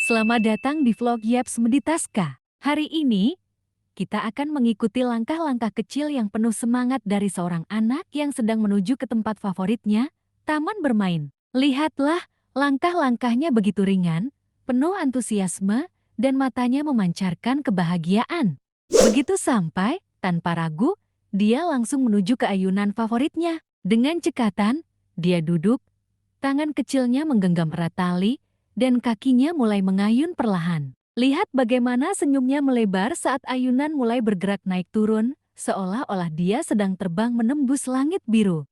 Selamat datang di vlog Yaps Meditaska. Hari ini, kita akan mengikuti langkah-langkah kecil yang penuh semangat dari seorang anak yang sedang menuju ke tempat favoritnya, taman bermain. Lihatlah, langkah-langkahnya begitu ringan, penuh antusiasme, dan matanya memancarkan kebahagiaan. Begitu sampai, tanpa ragu, dia langsung menuju ke ayunan favoritnya. Dengan cekatan, dia duduk, tangan kecilnya menggenggam erat tali, dan kakinya mulai mengayun perlahan. Lihat bagaimana senyumnya melebar saat ayunan mulai bergerak naik turun, seolah-olah dia sedang terbang menembus langit biru.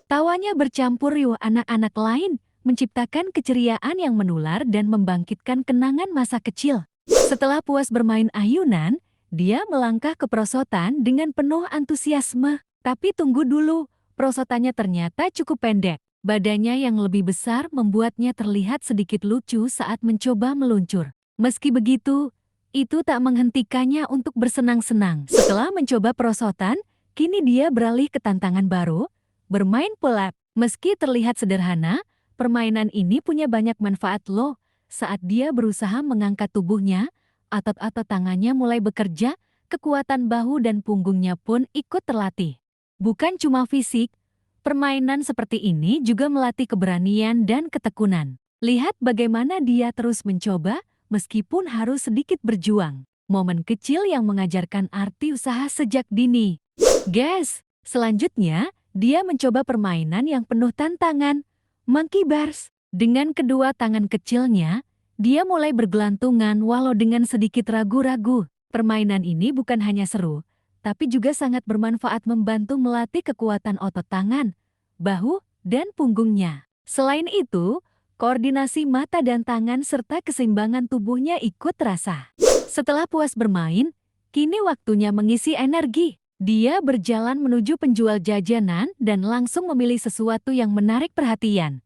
Tawanya bercampur riuh anak-anak lain, menciptakan keceriaan yang menular dan membangkitkan kenangan masa kecil. Setelah puas bermain ayunan, dia melangkah ke perosotan dengan penuh antusiasme. Tapi tunggu dulu, perosotannya ternyata cukup pendek. Badannya yang lebih besar membuatnya terlihat sedikit lucu saat mencoba meluncur. Meski begitu, itu tak menghentikannya untuk bersenang-senang. Setelah mencoba perosotan, kini dia beralih ke tantangan baru, bermain pull-up. Meski terlihat sederhana, permainan ini punya banyak manfaat loh. Saat dia berusaha mengangkat tubuhnya, otot-otot tangannya mulai bekerja, kekuatan bahu dan punggungnya pun ikut terlatih. Bukan cuma fisik, permainan seperti ini juga melatih keberanian dan ketekunan. Lihat bagaimana dia terus mencoba, meskipun harus sedikit berjuang. Momen kecil yang mengajarkan arti usaha sejak dini. Guys, selanjutnya, dia mencoba permainan yang penuh tantangan, monkey bars. Dengan kedua tangan kecilnya, dia mulai bergelantungan walau dengan sedikit ragu-ragu. Permainan ini bukan hanya seru, tapi juga sangat bermanfaat membantu melatih kekuatan otot tangan, bahu, dan punggungnya. Selain itu, koordinasi mata dan tangan serta keseimbangan tubuhnya ikut terasa. Setelah puas bermain, kini waktunya mengisi energi. Dia berjalan menuju penjual jajanan dan langsung memilih sesuatu yang menarik perhatian.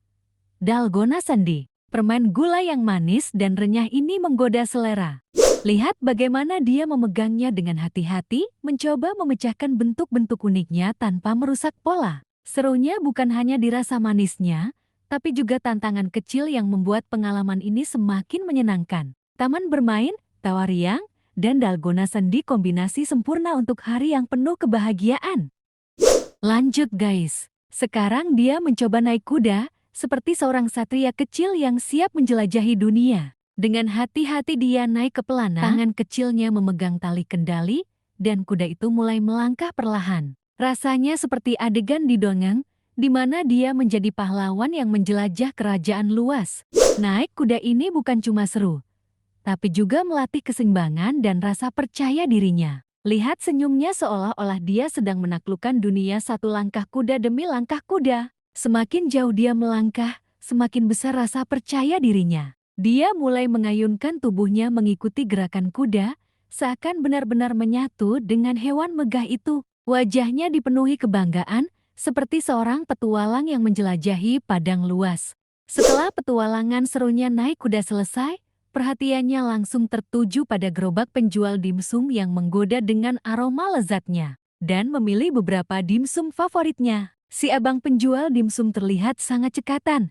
Dalgona Sandi, permen gula yang manis dan renyah ini menggoda selera. Lihat bagaimana dia memegangnya dengan hati-hati, mencoba memecahkan bentuk-bentuk uniknya tanpa merusak pola. Serunya bukan hanya dirasa manisnya, tapi juga tantangan kecil yang membuat pengalaman ini semakin menyenangkan. Taman bermain, tawa riang, dan dalgona sandi kombinasi sempurna untuk hari yang penuh kebahagiaan. Lanjut guys, sekarang dia mencoba naik kuda, seperti seorang satria kecil yang siap menjelajahi dunia. Dengan hati-hati dia naik ke pelana, tangan kecilnya memegang tali kendali, dan kuda itu mulai melangkah perlahan. Rasanya seperti adegan di dongeng, di mana dia menjadi pahlawan yang menjelajah kerajaan luas. Naik kuda ini bukan cuma seru, tapi juga melatih keseimbangan dan rasa percaya dirinya. Lihat senyumnya seolah-olah dia sedang menaklukkan dunia satu langkah kuda demi langkah kuda. Semakin jauh dia melangkah, semakin besar rasa percaya dirinya. Dia mulai mengayunkan tubuhnya mengikuti gerakan kuda, seakan benar-benar menyatu dengan hewan megah itu. Wajahnya dipenuhi kebanggaan, seperti seorang petualang yang menjelajahi padang luas. Setelah petualangan serunya naik kuda selesai, perhatiannya langsung tertuju pada gerobak penjual dimsum yang menggoda dengan aroma lezatnya, dan memilih beberapa dimsum favoritnya. Si abang penjual dimsum terlihat sangat cekatan.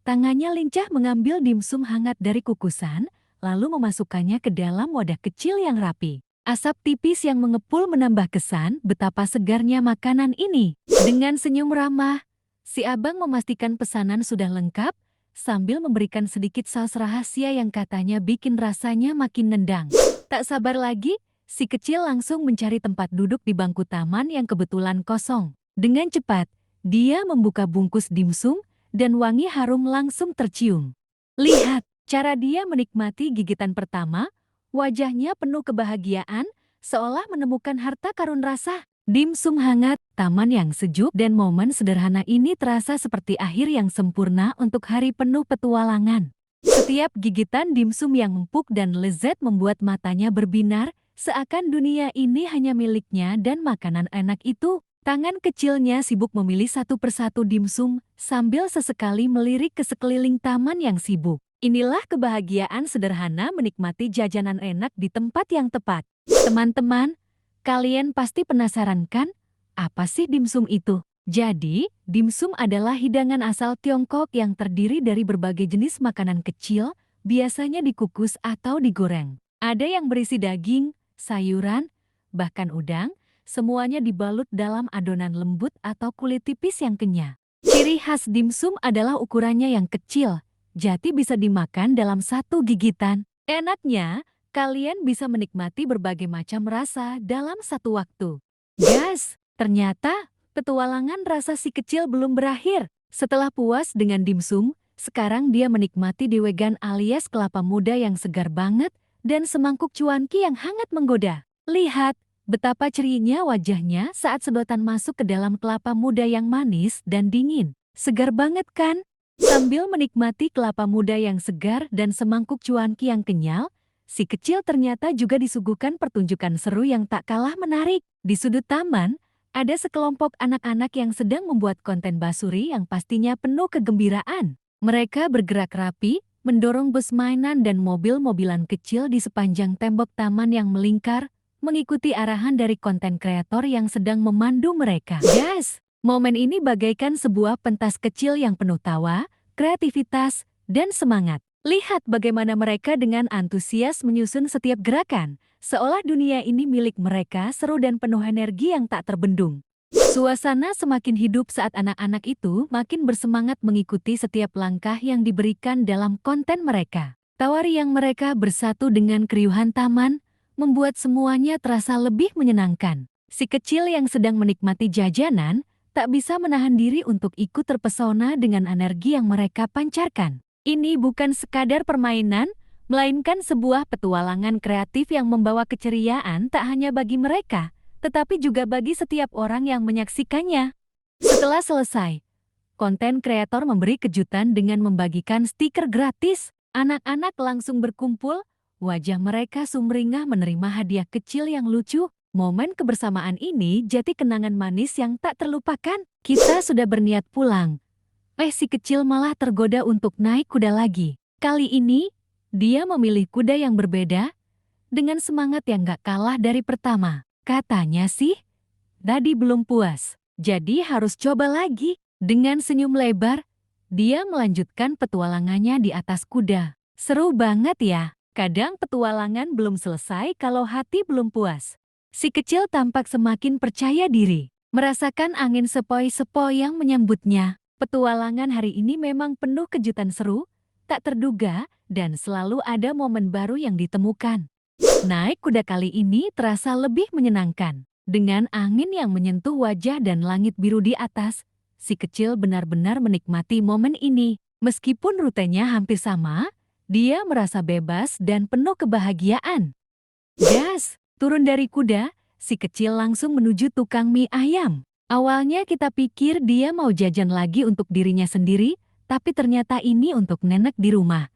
Tangannya lincah mengambil dimsum hangat dari kukusan, lalu memasukkannya ke dalam wadah kecil yang rapi. Asap tipis yang mengepul menambah kesan betapa segarnya makanan ini. Dengan senyum ramah, si abang memastikan pesanan sudah lengkap, sambil memberikan sedikit saus rahasia yang katanya bikin rasanya makin nendang. Tak sabar lagi, si kecil langsung mencari tempat duduk di bangku taman yang kebetulan kosong. Dengan cepat, dia membuka bungkus dimsum, dan wangi harum langsung tercium. Lihat, cara dia menikmati gigitan pertama, wajahnya penuh kebahagiaan, seolah menemukan harta karun rasa. Dimsum hangat, taman yang sejuk, dan momen sederhana ini terasa seperti akhir yang sempurna untuk hari penuh petualangan. Setiap gigitan dimsum yang empuk dan lezat membuat matanya berbinar, seakan dunia ini hanya miliknya dan makanan enak itu. Tangan kecilnya sibuk memilih satu persatu dimsum, sambil sesekali melirik ke sekeliling taman yang sibuk. Inilah kebahagiaan sederhana menikmati jajanan enak di tempat yang tepat. Teman-teman, kalian pasti penasaran kan? Apa sih dimsum itu? Jadi, dimsum adalah hidangan asal Tiongkok yang terdiri dari berbagai jenis makanan kecil, biasanya dikukus atau digoreng. Ada yang berisi daging, sayuran, bahkan udang, semuanya dibalut dalam adonan lembut atau kulit tipis yang kenyal. Ciri khas dimsum adalah ukurannya yang kecil, jadi bisa dimakan dalam satu gigitan. Enaknya, kalian bisa menikmati berbagai macam rasa dalam satu waktu. Gas, ternyata petualangan rasa si kecil belum berakhir. Setelah puas dengan dimsum, sekarang dia menikmati dewegan alias kelapa muda yang segar banget dan semangkuk cuanki yang hangat menggoda. Lihat betapa cerinya wajahnya saat sedotan masuk ke dalam kelapa muda yang manis dan dingin. Segar banget kan? Sambil menikmati kelapa muda yang segar dan semangkuk cuanki yang kenyal, si kecil ternyata juga disuguhkan pertunjukan seru yang tak kalah menarik. Di sudut taman, ada sekelompok anak-anak yang sedang membuat konten basuri yang pastinya penuh kegembiraan. Mereka bergerak rapi, mendorong bus mainan dan mobil-mobilan kecil di sepanjang tembok taman yang melingkar, mengikuti arahan dari konten kreator yang sedang memandu mereka. Yes, momen ini bagaikan sebuah pentas kecil yang penuh tawa, kreativitas, dan semangat. Lihat bagaimana mereka dengan antusias menyusun setiap gerakan, seolah dunia ini milik mereka seru dan penuh energi yang tak terbendung. Suasana semakin hidup saat anak-anak itu makin bersemangat mengikuti setiap langkah yang diberikan dalam konten mereka. Tawa riang mereka bersatu dengan keriuhan taman, membuat semuanya terasa lebih menyenangkan. Si kecil yang sedang menikmati jajanan, tak bisa menahan diri untuk ikut terpesona dengan energi yang mereka pancarkan. Ini bukan sekadar permainan, melainkan sebuah petualangan kreatif yang membawa keceriaan tak hanya bagi mereka, tetapi juga bagi setiap orang yang menyaksikannya. Setelah selesai, konten kreator memberi kejutan dengan membagikan stiker gratis. Anak-anak langsung berkumpul, wajah mereka sumringah menerima hadiah kecil yang lucu. Momen kebersamaan ini jadi kenangan manis yang tak terlupakan. Kita sudah berniat pulang. Si kecil malah tergoda untuk naik kuda lagi. Kali ini, dia memilih kuda yang berbeda, dengan semangat yang gak kalah dari pertama. Katanya sih, tadi belum puas, jadi harus coba lagi. Dengan senyum lebar, dia melanjutkan petualangannya di atas kuda. Seru banget ya, kadang petualangan belum selesai kalau hati belum puas. Si kecil tampak semakin percaya diri, merasakan angin sepoi-sepoi yang menyambutnya. Petualangan hari ini memang penuh kejutan seru, tak terduga, dan selalu ada momen baru yang ditemukan. Naik kuda kali ini terasa lebih menyenangkan. Dengan angin yang menyentuh wajah dan langit biru di atas, si kecil benar-benar menikmati momen ini. Meskipun rutenya hampir sama, dia merasa bebas dan penuh kebahagiaan. Gas, turun dari kuda, si kecil langsung menuju tukang mie ayam. Awalnya kita pikir dia mau jajan lagi untuk dirinya sendiri, tapi ternyata ini untuk nenek di rumah.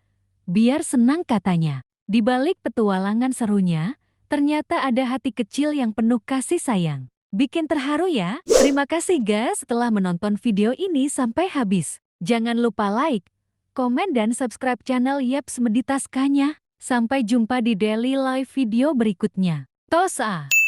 Biar senang katanya. Di balik petualangan serunya, ternyata ada hati kecil yang penuh kasih sayang. Bikin terharu ya? Terima kasih guys telah menonton video ini sampai habis. Jangan lupa like, komen dan subscribe channel Yaps Meditaskanya. Sampai jumpa di daily live video berikutnya. Tosa!